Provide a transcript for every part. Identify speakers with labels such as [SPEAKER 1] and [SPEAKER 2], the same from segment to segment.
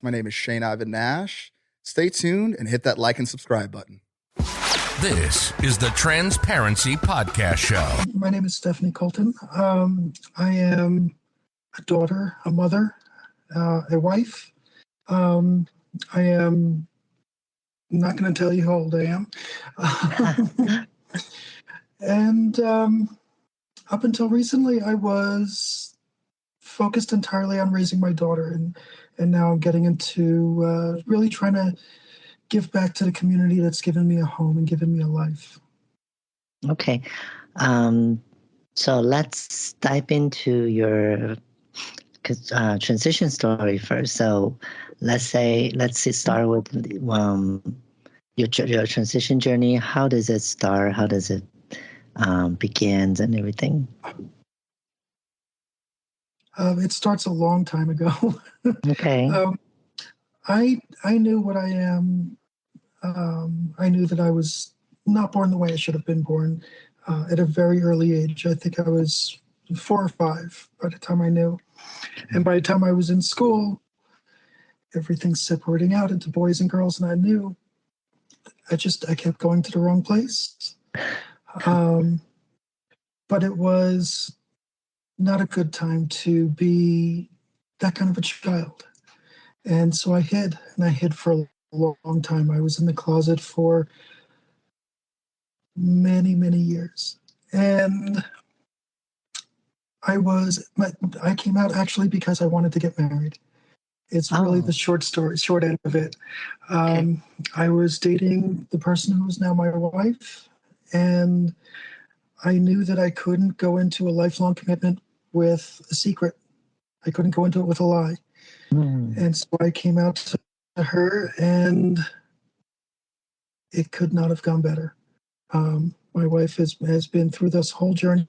[SPEAKER 1] My name is Shane Ivan Nash. Stay tuned and hit that like and subscribe button.
[SPEAKER 2] This is the Transparency Podcast Show.
[SPEAKER 3] My name is Stephanie Kolton. I am a daughter, a mother, a wife. I am not going to tell you how old I am. And up until recently, I was focused entirely on raising my daughter. And now I'm getting into really trying to give back to the community that's given me a home and given me a life. Okay.
[SPEAKER 4] So let's dive into your transition story first. So let's start with your transition journey. How does it start? How does it begin and everything?
[SPEAKER 3] It starts a long time ago.
[SPEAKER 4] Okay.
[SPEAKER 3] I knew what I am. I knew that I was not born the way I should have been born at a very early age. I think I was 4 or 5 by the time I knew. And by the time I was in school, everything's separating out into boys and girls, and I knew I kept going to the wrong place. But it was not a good time to be that kind of a child. And so I hid for a long time. I was in the closet for many, many years. And I came out actually because I wanted to get married. It's really the short end of it.
[SPEAKER 4] Okay.
[SPEAKER 3] I was dating the person who is now my wife, and I knew that I couldn't go into a lifelong commitment with a secret. I couldn't go into it with a lie. And so I came out to her, and it could not have gone better. My wife has been through this whole journey.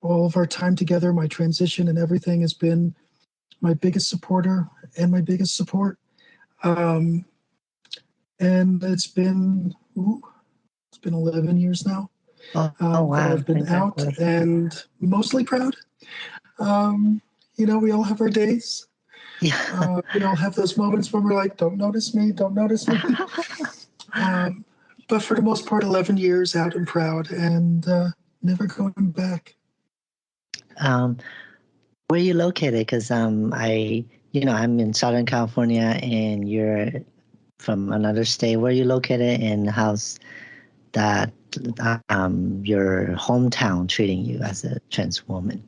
[SPEAKER 3] All of our time together, my transition and everything has been my biggest supporter and my biggest support. And it's been 11 years now.
[SPEAKER 4] Wow.
[SPEAKER 3] I've been out and mostly proud. We all have our days.
[SPEAKER 4] Yeah.
[SPEAKER 3] We all have those moments when we're like, don't notice me. But for the most part, 11 years out and proud and never going back.
[SPEAKER 4] Where are you located? Because I'm in Southern California and you're from another state. Where are you located, and how's that your hometown treating you as a trans woman?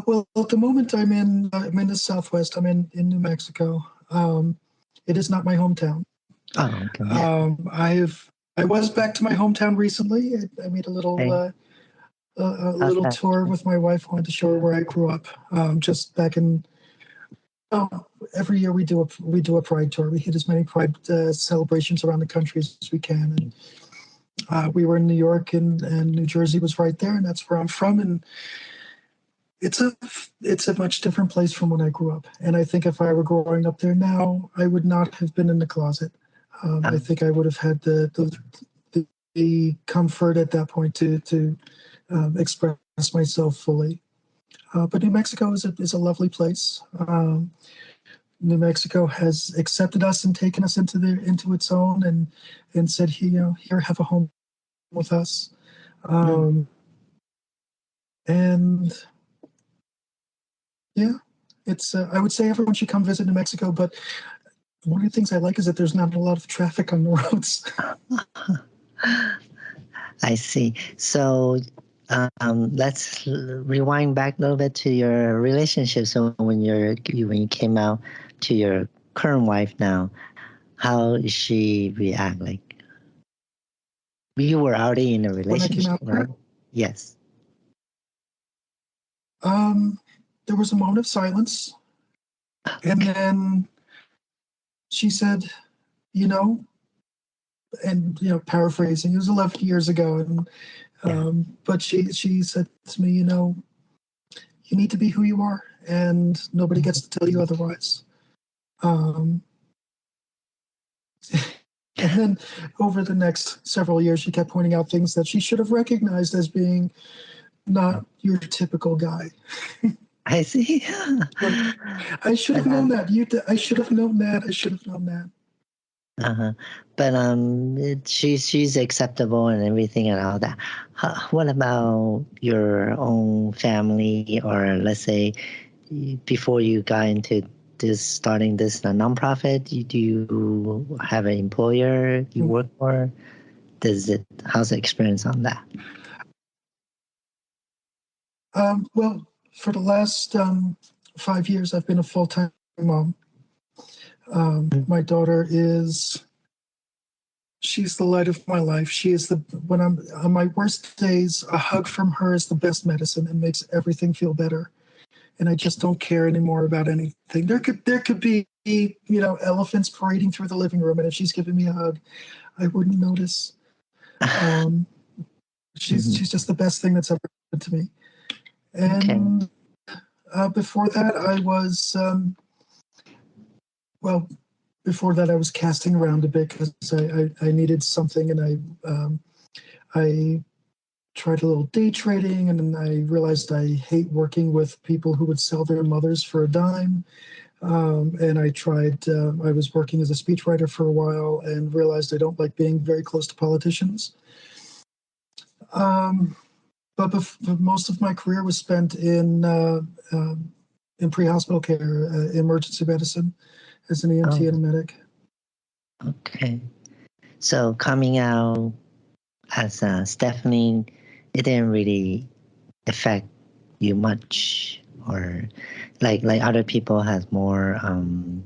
[SPEAKER 3] Well, at the moment I'm in the Southwest. I'm in New Mexico. It is not my hometown.
[SPEAKER 4] Oh, okay.
[SPEAKER 3] I was back to my hometown recently. I made a little tour with my wife. Wanted to show her where I grew up. Just back in. Every year we do a Pride tour. We hit as many Pride celebrations around the country as we can. And we were in New York, and New Jersey was right there, and that's where I'm from. And it's a much different place from when I grew up. And I think if I were growing up there now, I would not have been in the closet. I think I would have had the comfort at that point to express myself fully. But New Mexico is a lovely place. New Mexico has accepted us and taken us into its own and said, here, have a home with us. And yeah, it's. I would say everyone should come visit New Mexico, but one of the things I like is that there's not a lot of traffic on the roads.
[SPEAKER 4] I see. So let's rewind back a little bit to your relationship. So when you came out to your current wife now, how did she react? Like, you were already in a relationship, right? Yes.
[SPEAKER 3] There was a moment of silence, and then she said, paraphrasing, it was 11 years ago, and but she said to me, you need to be who you are, and nobody gets to tell you otherwise. And then over the next several years, she kept pointing out things that she should have recognized as being not your typical guy.
[SPEAKER 4] I see.
[SPEAKER 3] But I should have known that. I should have known that. I should have known that.
[SPEAKER 4] Uh-huh. But she's acceptable and everything and all that. What about your own family, or let's say before you got into this starting this nonprofit, do you have an employer you work for? How's the experience on that?
[SPEAKER 3] Well, for the last 5 years, I've been a full-time mom. My daughter she's the light of my life. She is when I'm on my worst days, a hug from her is the best medicine and makes everything feel better. And I just don't care anymore about anything. There could be, elephants parading through the living room, and if she's giving me a hug, I wouldn't notice. She's just the best thing that's ever happened to me. And before that, I was before that I was casting around a bit because I needed something, and I tried a little day trading, and then I realized I hate working with people who would sell their mothers for a dime. And I was working as a speechwriter for a while and realized I don't like being very close to politicians. But most of my career was spent in pre-hospital care, emergency medicine, as an EMT and a medic.
[SPEAKER 4] Okay. So coming out as Stephanie, it didn't really affect you much, or like other people has more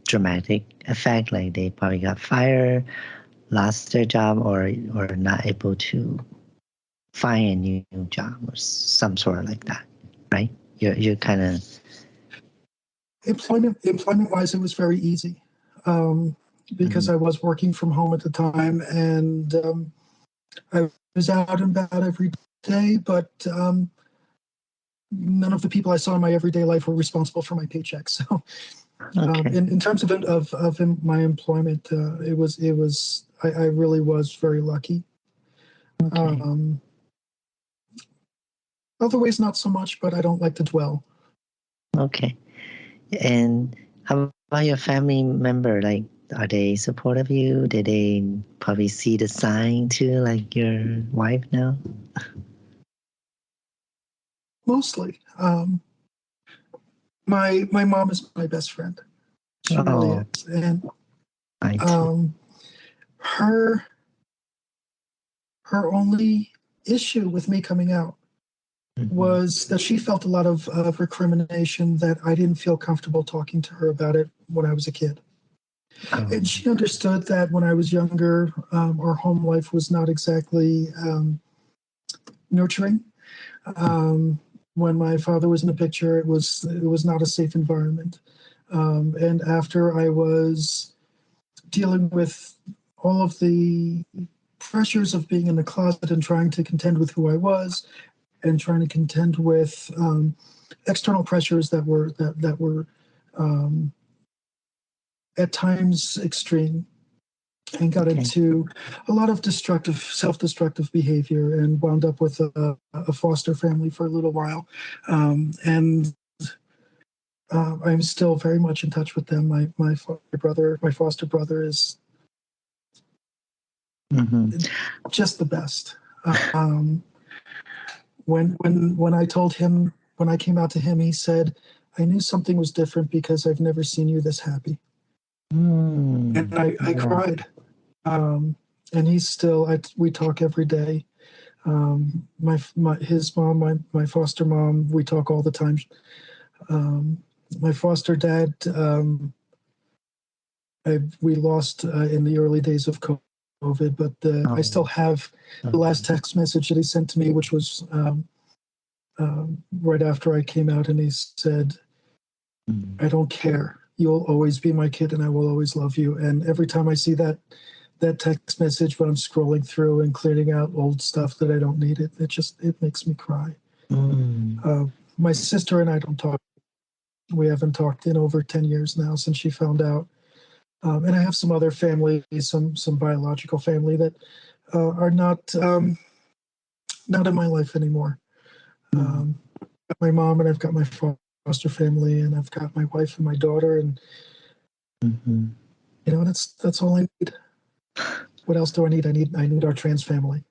[SPEAKER 4] dramatic effect, like they probably got fired, lost their job, or not able to find a new job or some sort of like that, right? You're kind of
[SPEAKER 3] employment wise, it was very easy because I was working from home at the time, and I was out and about every day, but none of the people I saw in my everyday life were responsible for my paycheck. So in terms of my employment, I really was very lucky. Other ways, not so much, but I don't like to dwell.
[SPEAKER 4] Okay. And how about your family member? Like, are they supportive of you? Did they probably see the sign too, like your wife now?
[SPEAKER 3] Mostly. My mom is my best friend. She really is. And her only issue with me coming out was that she felt a lot of recrimination, that I didn't feel comfortable talking to her about it when I was a kid. And she understood that when I was younger, our home life was not exactly nurturing. When my father was in the picture, it was not a safe environment. And after I was dealing with all of the pressures of being in the closet and trying to contend with who I was, and trying to contend with external pressures that were at times extreme, and got into a lot of self-destructive behavior, and wound up with a foster family for a little while. And I'm still very much in touch with them. My foster brother is just the best. When I told him, when I came out to him, he said, "I knew something was different because I've never seen you this happy." And I cried. And he's still, we talk every day. His mom, my foster mom, we talk all the time. My foster dad, we lost in the early days of COVID, but I still have the last text message that he sent to me, which was right after I came out, and he said, "I don't care. You'll always be my kid, and I will always love you." And every time I see that text message when I'm scrolling through and clearing out old stuff that I don't need, it makes me cry. My sister and I don't talk. We haven't talked in over 10 years now, since she found out. And I have some other family, some biological family that are not in my life anymore. My mom, and I've got my father foster family, and I've got my wife and my daughter, and
[SPEAKER 4] Mm-hmm.
[SPEAKER 3] that's all I need. What else do I need? I need our trans family.